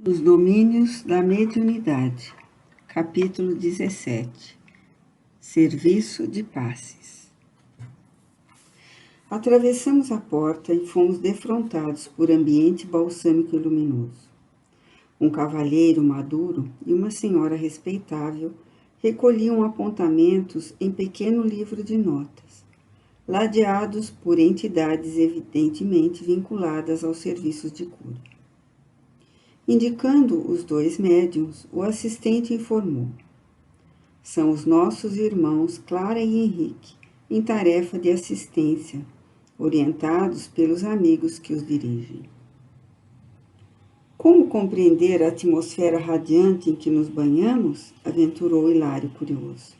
Os domínios da mediunidade. Capítulo 17. Serviço de passes. Atravessamos a porta e fomos defrontados por ambiente balsâmico e luminoso. Um cavalheiro maduro e uma senhora respeitável recolhiam apontamentos em pequeno livro de notas, ladeados por entidades evidentemente vinculadas aos serviços de cura. Indicando os dois médiuns, o assistente informou: são os nossos irmãos Clara e Henrique, em tarefa de assistência, orientados pelos amigos que os dirigem. Como compreender a atmosfera radiante em que nos banhamos? Aventurou Hilário curioso.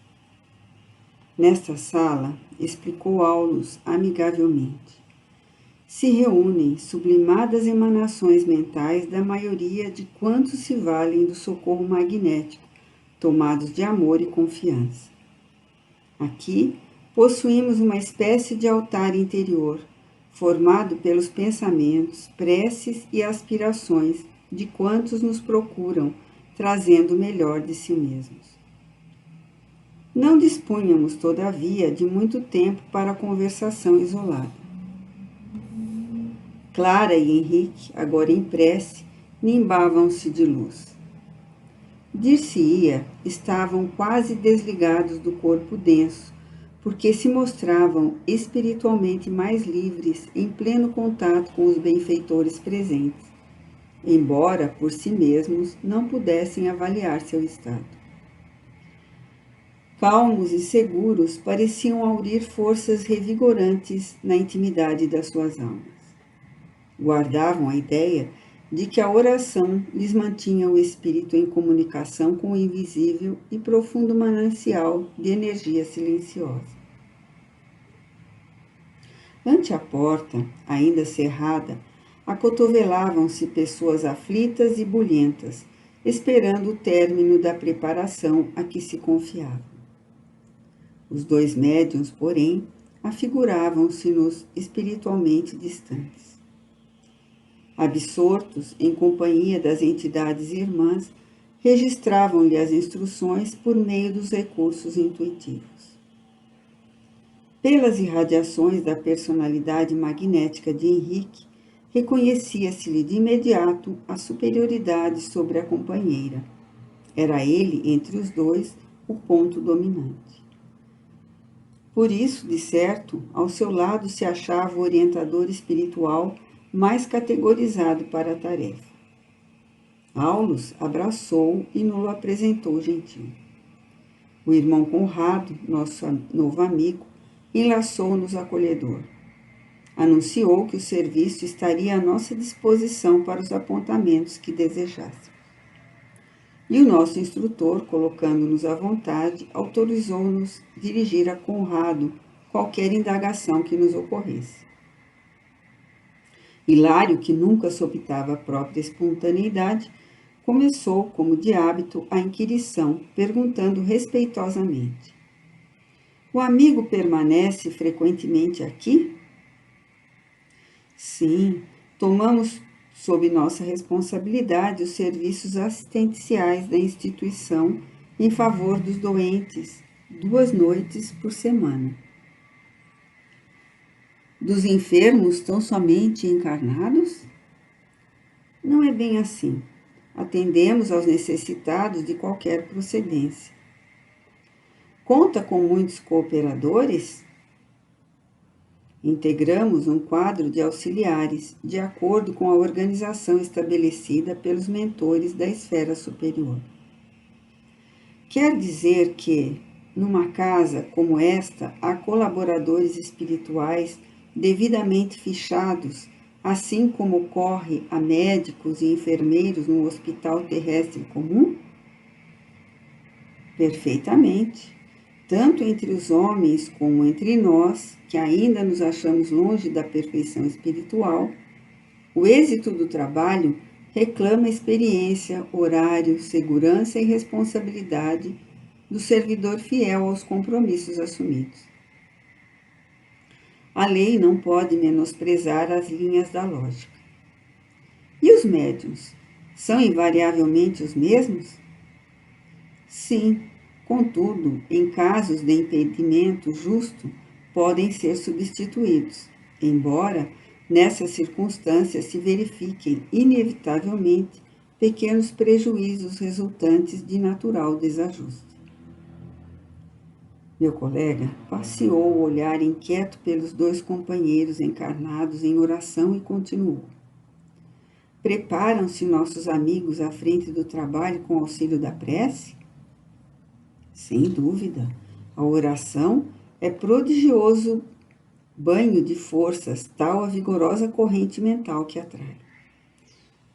Nesta sala, explicou Aulus amigavelmente, se reúnem sublimadas emanações mentais da maioria de quantos se valem do socorro magnético, tomados de amor e confiança. Aqui, possuímos uma espécie de altar interior, formado pelos pensamentos, preces e aspirações de quantos nos procuram, trazendo o melhor de si mesmos. Não dispunhamos, todavia, de muito tempo para a conversação isolada. Clara e Henrique, agora em prece, nimbavam-se de luz. Dir-se-ia, estavam quase desligados do corpo denso, porque se mostravam espiritualmente mais livres em pleno contato com os benfeitores presentes, embora por si mesmos não pudessem avaliar seu estado. Calmos e seguros, pareciam aurir forças revigorantes na intimidade das suas almas. Guardavam a ideia de que a oração lhes mantinha o espírito em comunicação com o invisível e profundo manancial de energia silenciosa. Ante a porta, ainda cerrada, acotovelavam-se pessoas aflitas e bulhentas, esperando o término da preparação a que se confiavam. Os dois médiuns, porém, afiguravam-se-nos espiritualmente distantes. Absortos em companhia das entidades irmãs, registravam-lhe as instruções por meio dos recursos intuitivos. Pelas irradiações da personalidade magnética de Henrique, reconhecia-se-lhe de imediato a superioridade sobre a companheira. Era ele, entre os dois, o ponto dominante. Por isso, de certo, ao seu lado se achava o orientador espiritual mais categorizado para a tarefa. Aulus abraçou-o e nos apresentou gentil. O irmão Conrado, nosso novo amigo, enlaçou-nos acolhedor. Anunciou que o serviço estaria à nossa disposição para os apontamentos que desejássemos. E o nosso instrutor, colocando-nos à vontade, autorizou-nos dirigir a Conrado qualquer indagação que nos ocorresse. Hilário, que nunca sopitava a própria espontaneidade, começou, como de hábito, a inquirição, perguntando respeitosamente: o amigo permanece frequentemente aqui? Sim, tomamos sob nossa responsabilidade os serviços assistenciais da instituição em favor dos doentes, 2 noites por semana. Dos enfermos tão somente encarnados? Não é bem assim. Atendemos aos necessitados de qualquer procedência. Conta com muitos cooperadores? Integramos um quadro de auxiliares, de acordo com a organização estabelecida pelos mentores da esfera superior. Quer dizer que, numa casa como esta, há colaboradores espirituais devidamente fichados, assim como ocorre a médicos e enfermeiros no hospital terrestre comum? Perfeitamente. Tanto entre os homens como entre nós, que ainda nos achamos longe da perfeição espiritual, o êxito do trabalho reclama experiência, horário, segurança e responsabilidade do servidor fiel aos compromissos assumidos. A lei não pode menosprezar as linhas da lógica. E os médiuns? são invariavelmente os mesmos? Sim, contudo, em casos de impedimento justo, podem ser substituídos, embora nessas circunstâncias se verifiquem inevitavelmente pequenos prejuízos resultantes de natural desajuste. Meu colega passeou o olhar inquieto pelos dois companheiros encarnados em oração e continuou. Preparam-se nossos amigos à frente do trabalho com auxílio da prece? Sem dúvida, a oração é prodigioso banho de forças, tal a vigorosa corrente mental que atrai.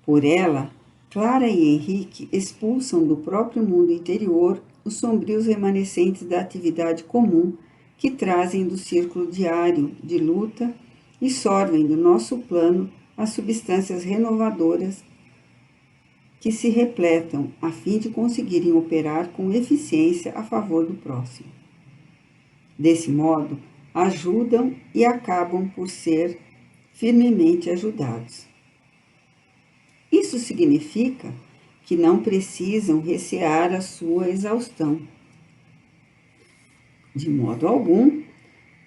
Por ela, Clara e Henrique expulsam do próprio mundo interior os sombrios remanescentes da atividade comum que trazem do círculo diário de luta e sorvem do nosso plano as substâncias renovadoras que se repletam a fim de conseguirem operar com eficiência a favor do próximo. Desse modo, ajudam e acabam por ser firmemente ajudados. Isso significa que não precisam recear a sua exaustão. De modo algum,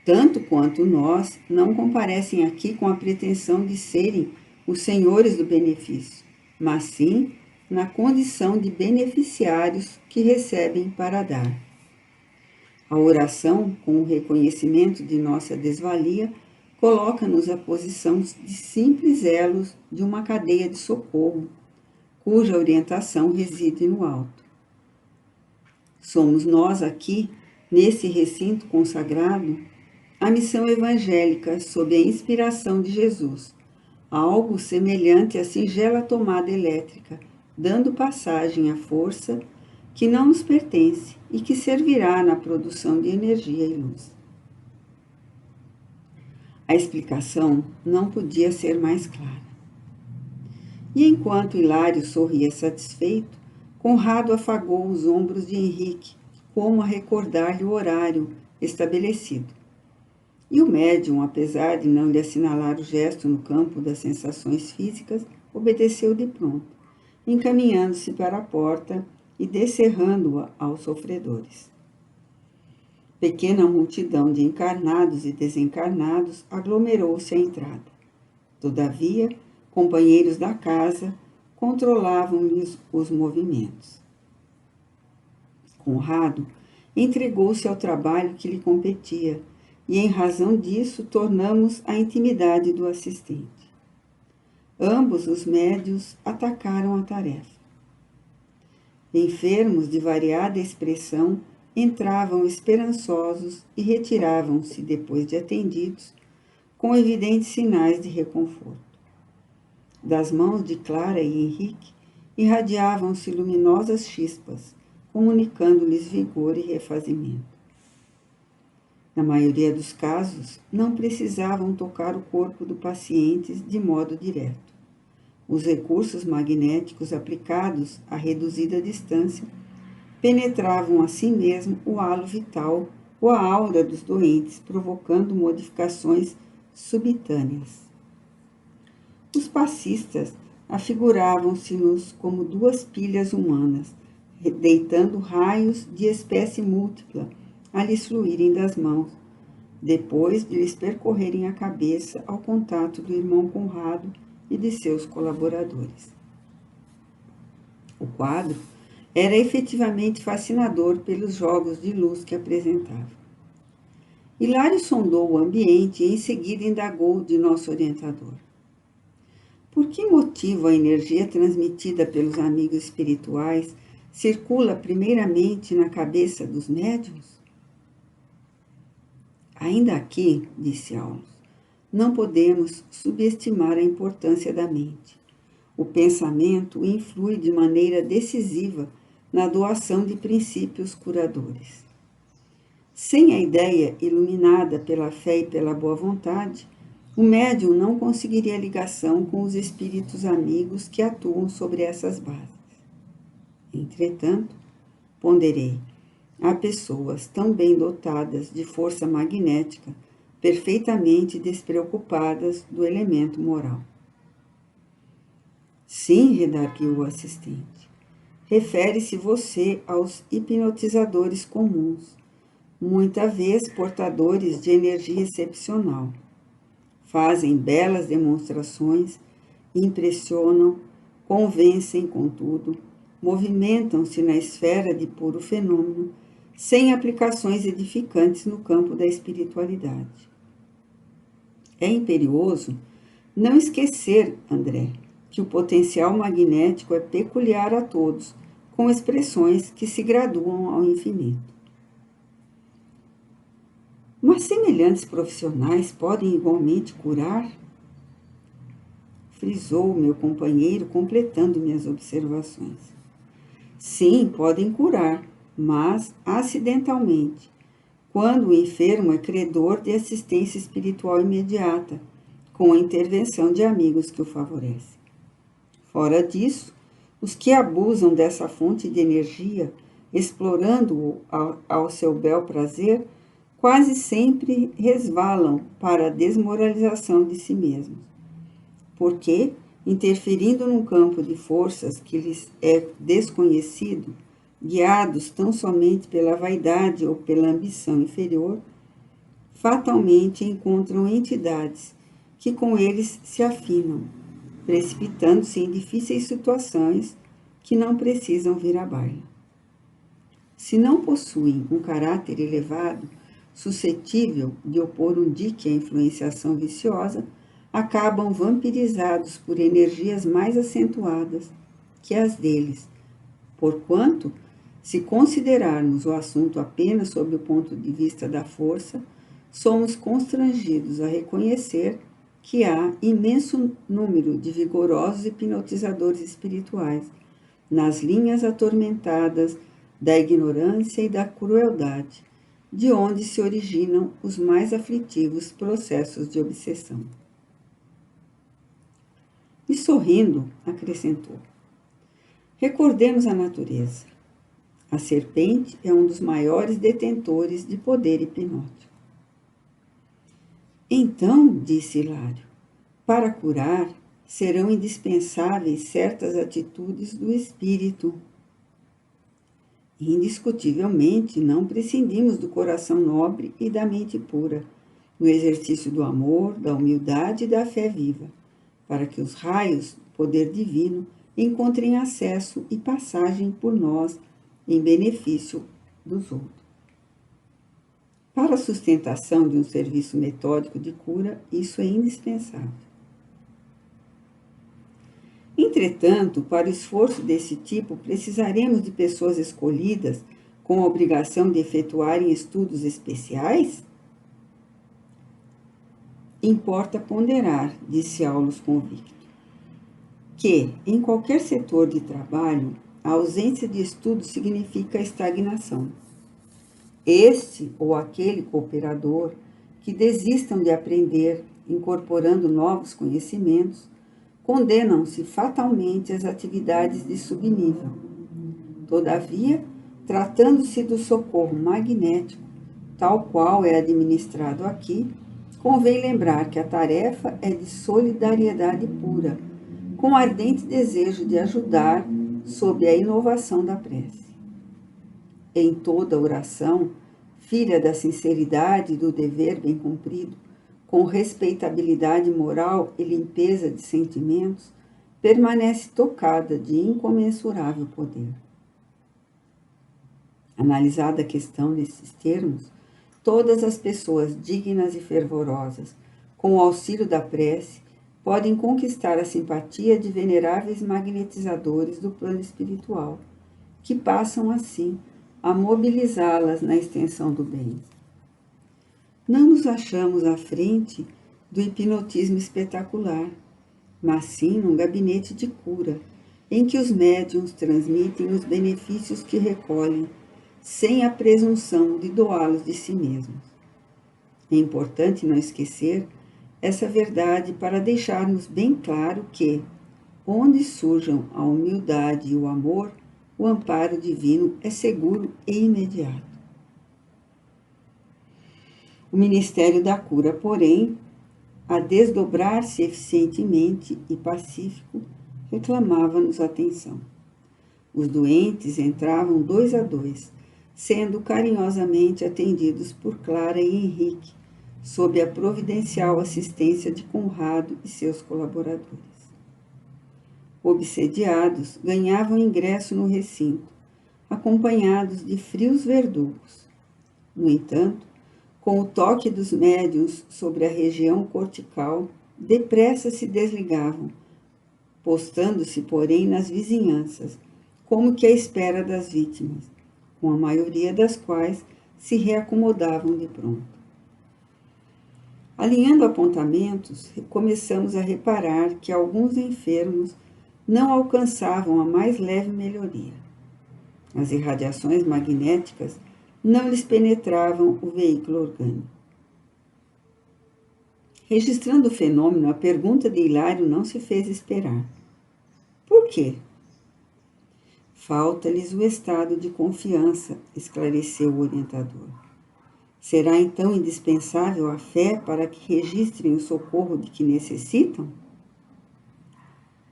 tanto quanto nós, não comparecem aqui com a pretensão de serem os senhores do benefício, mas sim na condição de beneficiários que recebem para dar. A oração, com o reconhecimento de nossa desvalia, coloca-nos à posição de simples elos de uma cadeia de socorro, cuja orientação reside no alto. Somos nós aqui, nesse recinto consagrado, a missão evangélica sob a inspiração de Jesus, algo semelhante à singela tomada elétrica, dando passagem à força que não nos pertence e que servirá na produção de energia e luz. A explicação não podia ser mais clara. E enquanto Hilário sorria satisfeito, Conrado afagou os ombros de Henrique, como a recordar-lhe o horário estabelecido. E o médium, apesar de não lhe assinalar o gesto no campo das sensações físicas, obedeceu de pronto, encaminhando-se para a porta e descerrando-a aos sofredores. Pequena multidão de encarnados e desencarnados aglomerou-se à entrada. Todavia, companheiros da casa controlavam-lhes os movimentos. Conrado entregou-se ao trabalho que lhe competia, e em razão disso tornamos a intimidade do assistente. Ambos os médios atacaram a tarefa. Enfermos de variada expressão entravam esperançosos e retiravam-se, depois de atendidos, com evidentes sinais de reconforto. Das mãos de Clara e Henrique irradiavam-se luminosas chispas, comunicando-lhes vigor e refazimento. Na maioria dos casos, não precisavam tocar o corpo do paciente de modo direto. Os recursos magnéticos aplicados a reduzida distância penetravam assim mesmo o halo vital ou a aura dos doentes, provocando modificações subitâneas. Os passistas afiguravam-se-nos como duas pilhas humanas, deitando raios de espécie múltipla a lhes fluírem das mãos, depois de lhes percorrerem a cabeça ao contato do irmão Conrado e de seus colaboradores. O quadro era efetivamente fascinador pelos jogos de luz que apresentava. Hilário sondou o ambiente e em seguida indagou de nosso orientador. Por que motivo a energia transmitida pelos amigos espirituais circula primeiramente na cabeça dos médiuns? Ainda aqui, disse Aulus, não podemos subestimar a importância da mente. O pensamento influi de maneira decisiva na doação de princípios curadores. Sem a ideia iluminada pela fé e pela boa vontade, o médium não conseguiria ligação com os espíritos amigos que atuam sobre essas bases. Entretanto, ponderei, há pessoas tão bem dotadas de força magnética, perfeitamente despreocupadas do elemento moral. Sim, redarguiu o assistente. Refere-se você aos hipnotizadores comuns, muitas vezes portadores de energia excepcional. Fazem belas demonstrações, impressionam, convencem, contudo, movimentam-se na esfera de puro fenômeno, sem aplicações edificantes no campo da espiritualidade. É imperioso não esquecer, André, que o potencial magnético é peculiar a todos, com expressões que se graduam ao infinito. Mas semelhantes profissionais podem igualmente curar? Frisou meu companheiro, completando minhas observações. Sim, podem curar, mas acidentalmente, quando o enfermo é credor de assistência espiritual imediata, com a intervenção de amigos que o favorecem. Fora disso, os que abusam dessa fonte de energia, explorando-o ao seu bel prazer, quase sempre resvalam para a desmoralização de si mesmos. Porque, interferindo num campo de forças que lhes é desconhecido, guiados tão somente pela vaidade ou pela ambição inferior, fatalmente encontram entidades que com eles se afinam, precipitando-se em difíceis situações que não precisam vir à baila. Se não possuem um caráter elevado, suscetível de opor um dique à influenciação viciosa, acabam vampirizados por energias mais acentuadas que as deles, porquanto, se considerarmos o assunto apenas sob o ponto de vista da força, somos constrangidos a reconhecer que há imenso número de vigorosos hipnotizadores espirituais nas linhas atormentadas da ignorância e da crueldade, de onde se originam os mais aflitivos processos de obsessão. E sorrindo, acrescentou: recordemos a natureza. A serpente é um dos maiores detentores de poder hipnótico. Então, disse Hilário, para curar serão indispensáveis certas atitudes do espírito. Indiscutivelmente, não prescindimos do coração nobre e da mente pura, no exercício do amor, da humildade e da fé viva, para que os raios do poder divino encontrem acesso e passagem por nós em benefício dos outros. Para a sustentação de um serviço metódico de cura, isso é indispensável. Entretanto, para o esforço desse tipo, precisaremos de pessoas escolhidas com a obrigação de efetuarem estudos especiais? Importa ponderar, disse Aulus convicto, que, em qualquer setor de trabalho, a ausência de estudo significa estagnação. Este ou aquele cooperador que desistam de aprender, incorporando novos conhecimentos, condenam-se fatalmente às atividades de subnível. Todavia, tratando-se do socorro magnético, tal qual é administrado aqui, convém lembrar que a tarefa é de solidariedade pura, com ardente desejo de ajudar sob a inovação da prece. Em toda oração, filha da sinceridade e do dever bem cumprido, com respeitabilidade moral e limpeza de sentimentos, permanece tocada de incomensurável poder. Analisada a questão nesses termos, todas as pessoas dignas e fervorosas, com o auxílio da prece, podem conquistar a simpatia de veneráveis magnetizadores do plano espiritual, que passam, assim, a mobilizá-las na extensão do bem. Não nos achamos à frente do hipnotismo espetacular, mas sim num gabinete de cura, em que os médiuns transmitem os benefícios que recolhem, sem a presunção de doá-los de si mesmos. É importante não esquecer essa verdade para deixarmos bem claro que, onde surjam a humildade e o amor, o amparo divino é seguro e imediato. O ministério da cura, porém, a desdobrar-se eficientemente e pacífico, reclamava-nos atenção. Os doentes entravam 2 a 2, sendo carinhosamente atendidos por Clara e Henrique, sob a providencial assistência de Conrado e seus colaboradores. Obsediados, ganhavam ingresso no recinto, acompanhados de frios verdugos. No entanto, com o toque dos médiuns sobre a região cortical, depressa se desligavam, postando-se, porém, nas vizinhanças, como que à espera das vítimas, com a maioria das quais se reacomodavam de pronto. Alinhando apontamentos, começamos a reparar que alguns enfermos não alcançavam a mais leve melhoria. As irradiações magnéticas não lhes penetravam o veículo orgânico. Registrando o fenômeno, a pergunta de Hilário não se fez esperar. Por quê? Falta-lhes o estado de confiança, esclareceu o orientador. Será então indispensável a fé para que registrem o socorro de que necessitam?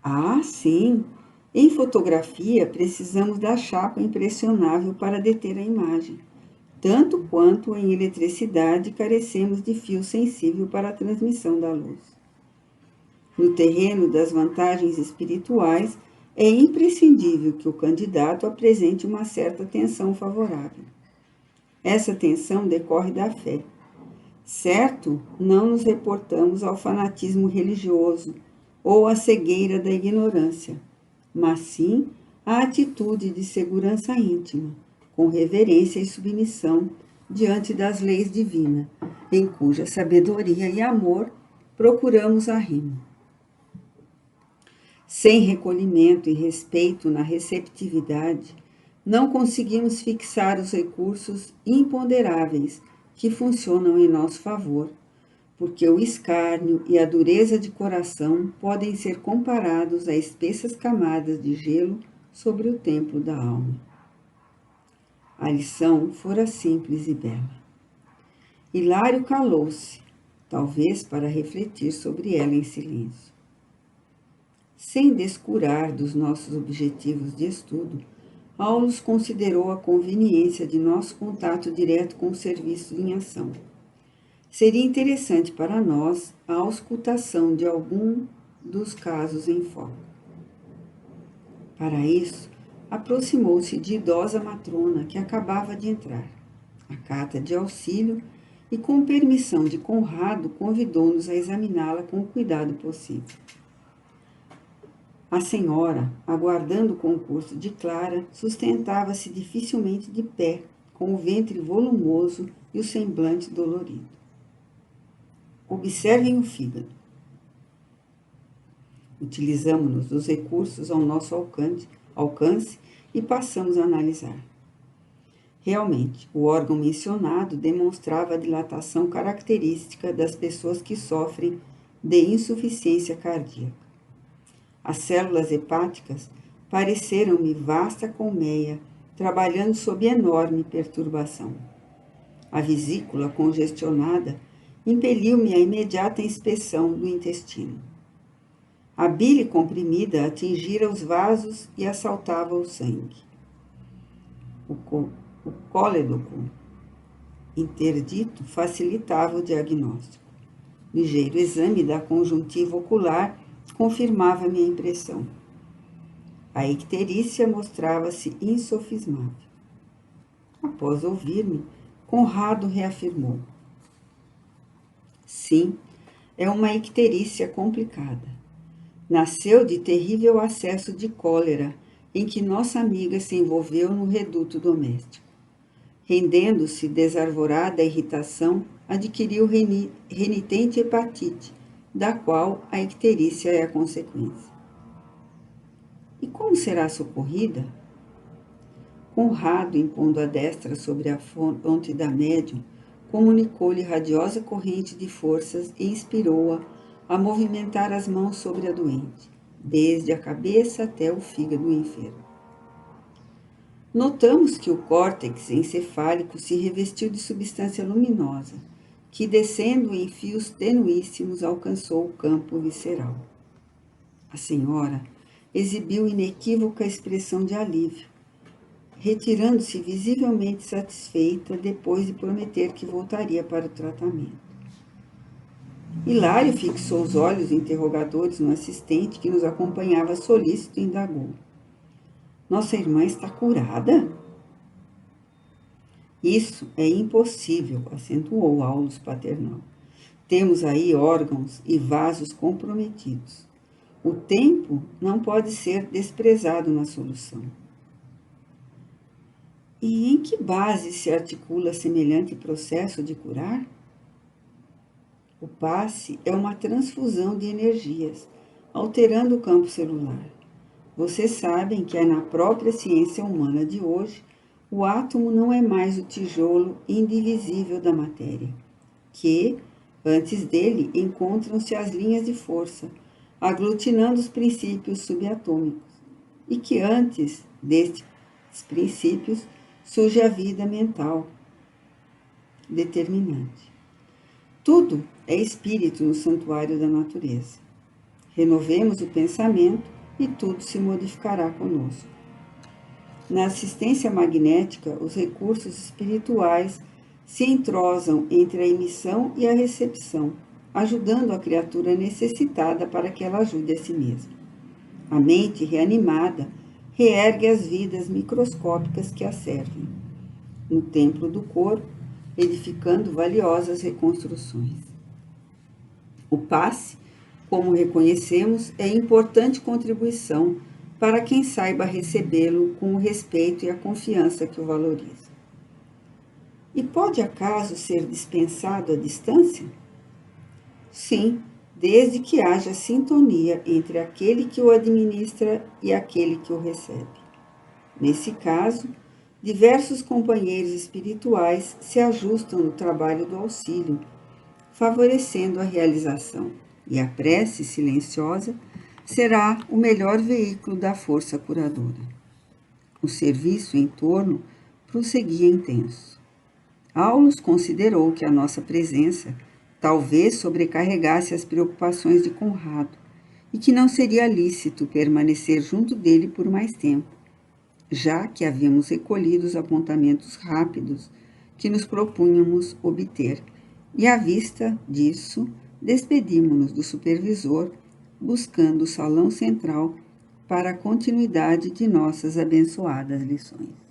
Ah, sim! Em fotografia, precisamos da chapa impressionável para deter a imagem, tanto quanto em eletricidade carecemos de fio sensível para a transmissão da luz. No terreno das vantagens espirituais, é imprescindível que o candidato apresente uma certa tensão favorável. Essa tensão decorre da fé. Certo, não nos reportamos ao fanatismo religioso ou à cegueira da ignorância, mas sim à atitude de segurança íntima, com reverência e submissão diante das leis divinas, em cuja sabedoria e amor procuramos arrimo. Sem recolhimento e respeito na receptividade, não conseguimos fixar os recursos imponderáveis que funcionam em nosso favor, porque o escárnio e a dureza de coração podem ser comparados a espessas camadas de gelo sobre o templo da alma. A lição fora simples e bela. Hilário calou-se, talvez para refletir sobre ela em silêncio. Sem descurar dos nossos objetivos de estudo, Aulus considerou a conveniência de nosso contato direto com o serviço em ação. Seria interessante para nós a auscultação de algum dos casos em foco. Para isso, aproximou-se de idosa matrona que acabava de entrar. Acata de auxílio e, com permissão de Conrado, convidou-nos a examiná-la com o cuidado possível. A senhora, aguardando o concurso de Clara, sustentava-se dificilmente de pé, com o ventre volumoso e o semblante dolorido. Observem o fígado. Utilizamos-nos dos recursos ao nosso alcance e passamos a analisar. Realmente, o órgão mencionado demonstrava a dilatação característica das pessoas que sofrem de insuficiência cardíaca. As células hepáticas pareceram-me vasta colmeia, trabalhando sob enorme perturbação. A vesícula congestionada impeliu-me à imediata inspeção do intestino. A bile comprimida atingira os vasos e assaltava o sangue. O cóledoco interdito facilitava o diagnóstico. Ligeiro exame da conjuntiva ocular confirmava minha impressão. A icterícia mostrava-se insofismável. Após ouvir-me, Conrado reafirmou. Sim, é uma icterícia complicada. Nasceu de terrível acesso de cólera em que nossa amiga se envolveu no reduto doméstico. Rendendo-se desarvorada à irritação, adquiriu renitente hepatite, da qual a icterícia é a consequência. E como será socorrida? Conrado, impondo a destra sobre a fonte da médium, comunicou-lhe radiosa corrente de forças e inspirou-a a movimentar as mãos sobre a doente, desde a cabeça até o fígado enfermo. Notamos que o córtex encefálico se revestiu de substância luminosa, que, descendo em fios tenuíssimos, alcançou o campo visceral. A senhora exibiu inequívoca expressão de alívio, retirando-se visivelmente satisfeita depois de prometer que voltaria para o tratamento. Hilário fixou os olhos interrogadores no assistente que nos acompanhava solícito e indagou: Nossa irmã está curada? Isso é impossível, acentuou Aulus Paternal. Temos aí órgãos e vasos comprometidos. O tempo não pode ser desprezado na solução. E em que base se articula semelhante processo de curar? O passe é uma transfusão de energias, alterando o campo celular. Vocês sabem que na própria ciência humana de hoje, o átomo não é mais o tijolo indivisível da matéria, que, antes dele, encontram-se as linhas de força, aglutinando os princípios subatômicos, e que antes destes princípios surge a vida mental determinante. Tudo é espírito no santuário da natureza. Renovemos o pensamento e tudo se modificará conosco. Na assistência magnética, os recursos espirituais se entrosam entre a emissão e a recepção, ajudando a criatura necessitada para que ela ajude a si mesma. A mente reanimada reergue as vidas microscópicas que a servem, no templo do corpo, edificando valiosas reconstruções. O passe, como reconhecemos, é importante contribuição para quem saiba recebê-lo com o respeito e a confiança que o valoriza. E pode acaso ser dispensado à distância? Sim, desde que haja sintonia entre aquele que o administra e aquele que o recebe. Nesse caso, diversos companheiros espirituais se ajustam no trabalho do auxílio, favorecendo a realização, e a prece silenciosa será o melhor veículo da força curadora. O serviço em torno prosseguia intenso. Aulus considerou que a nossa presença talvez sobrecarregasse as preocupações de Conrado e que não seria lícito permanecer junto dele por mais tempo, já que havíamos recolhido os apontamentos rápidos que nos propunhamos obter, e à vista disso, despedimos-nos do supervisor, buscando o salão central para a continuidade de nossas abençoadas lições.